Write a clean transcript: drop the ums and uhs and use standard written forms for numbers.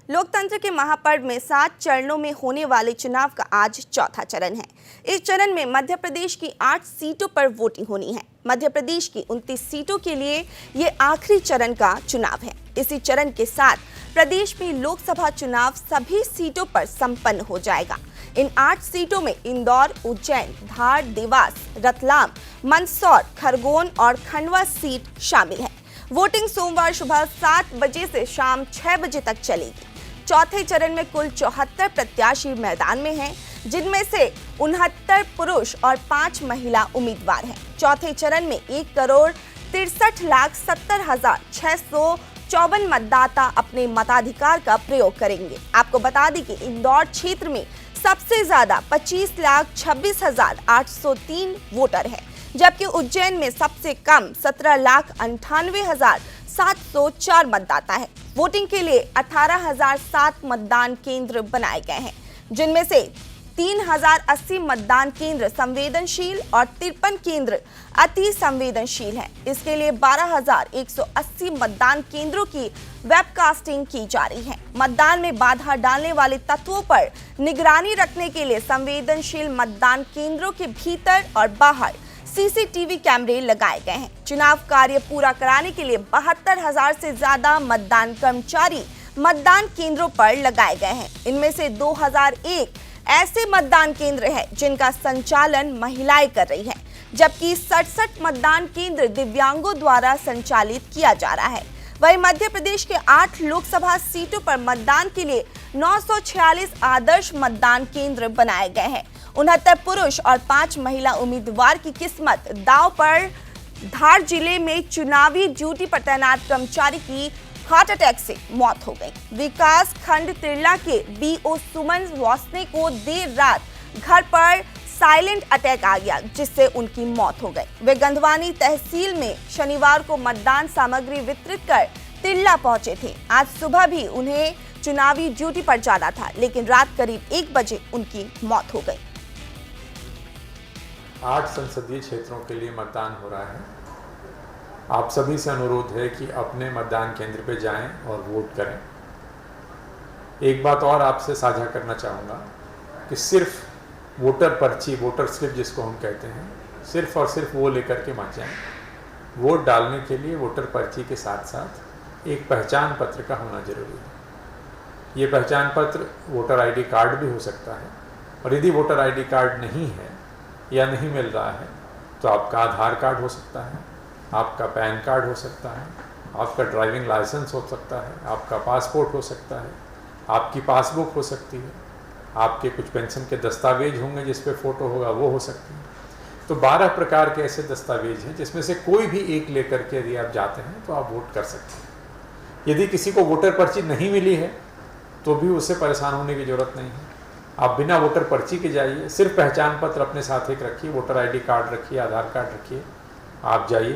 लोकतंत्र के महापर्व में 7 चरणों में होने वाले चुनाव का आज चौथा चरण है। इस चरण में मध्य प्रदेश की 8 सीटों पर वोटिंग होनी है। मध्य प्रदेश की 29 सीटों के लिए ये आखिरी चरण का चुनाव है। इसी चरण के साथ प्रदेश में लोकसभा चुनाव सभी सीटों पर संपन्न हो जाएगा। इन 8 सीटों में इंदौर, उज्जैन, धार, देवास, रतलाम, मंदसौर, खरगोन और खंडवा सीट शामिल है। वोटिंग सोमवार सुबह 7 बजे से शाम 6 बजे तक चलेगी। चौथे चरण में कुल 74 प्रत्याशी मैदान में हैं, जिनमें से 69 पुरुष और 5 महिला उम्मीदवार हैं। चौथे चरण में 1,63,70,654 मतदाता अपने मताधिकार का प्रयोग करेंगे। आपको बता दें कि इंदौर क्षेत्र में सबसे ज्यादा 25,26,803 वोटर हैं, जबकि उज्जैन में सबसे कम 17,98,704 मतदाता है। वोटिंग के लिए 18,007 मतदान केंद्र बनाए गए हैं, जिनमें से 3,080 मतदान केंद्र संवेदनशील और 53 केंद्र अति संवेदनशील हैं। इसके लिए 12,180 मतदान केंद्रों की वेबकास्टिंग की जा रही है। मतदान में बाधा डालने वाले तत्वों पर निगरानी रखने के लिए संवेदनशील मतदान केंद्रों के भीतर और बाहर सीसीटीवी कैमरे लगाए गए हैं। चुनाव कार्य पूरा कराने के लिए 72,000 से ज्यादा मतदान कर्मचारी मतदान केंद्रों पर लगाए गए हैं। इनमें से 2,001 ऐसे मतदान केंद्र हैं जिनका संचालन महिलाएं कर रही हैं, जबकि 67 मतदान केंद्र दिव्यांगों द्वारा संचालित किया जा रहा है। वहीं मध्य प्रदेश के 8 लोकसभा सीटों पर मतदान के लिए 946 आदर्श मतदान केंद्र बनाए गए हैं। 69 पुरुष और 5 महिला उम्मीदवार की किस्मत दांव पर। धार जिले में चुनावी ड्यूटी पर तैनात कर्मचारी की हार्ट अटैक से मौत हो गई। विकास खंड तिरला के बीओ सुमन वासने को देर रात घर पर साइलेंट अटैक आ गया, जिससे उनकी मौत हो गई। वे गंधवानी तहसील में शनिवार को मतदान सामग्री वितरित कर तिरला पहुंचे थे। आज सुबह भी उन्हें चुनावी ड्यूटी पर जाना था, लेकिन रात करीब 1 बजे उनकी मौत हो गई। 8 संसदीय क्षेत्रों के लिए मतदान हो रहा है। आप सभी से अनुरोध है कि अपने मतदान केंद्र पर जाएं और वोट करें। एक बात और आपसे साझा करना चाहूँगा कि सिर्फ वोटर पर्ची, वोटर स्लिप जिसको हम कहते हैं, सिर्फ और सिर्फ वो लेकर के मत जाएं। वोट डालने के लिए वोटर पर्ची के साथ साथ एक पहचान पत्र का होना जरूरी है। ये पहचान पत्र वोटर आईडी कार्ड भी हो सकता है, और यदि वोटर आईडी कार्ड नहीं है या नहीं मिल रहा है तो आपका आधार कार्ड हो सकता है, आपका पैन कार्ड हो सकता है, आपका ड्राइविंग लाइसेंस हो सकता है, आपका पासपोर्ट हो सकता है, आपकी पासबुक हो सकती है, आपके कुछ पेंशन के दस्तावेज होंगे जिस पे फ़ोटो होगा, वो हो सकती है। तो 12 प्रकार के ऐसे दस्तावेज हैं जिसमें से कोई भी एक लेकर के यदि आप जाते हैं तो आप वोट कर सकते हैं। यदि किसी को वोटर पर्ची नहीं मिली है तो भी उससे परेशान होने की ज़रूरत नहीं है। आप बिना वोटर पर्ची के जाइए, सिर्फ पहचान पत्र अपने साथ एक रखिए, वोटर आईडी कार्ड रखिए, आधार कार्ड रखिए, आप जाइए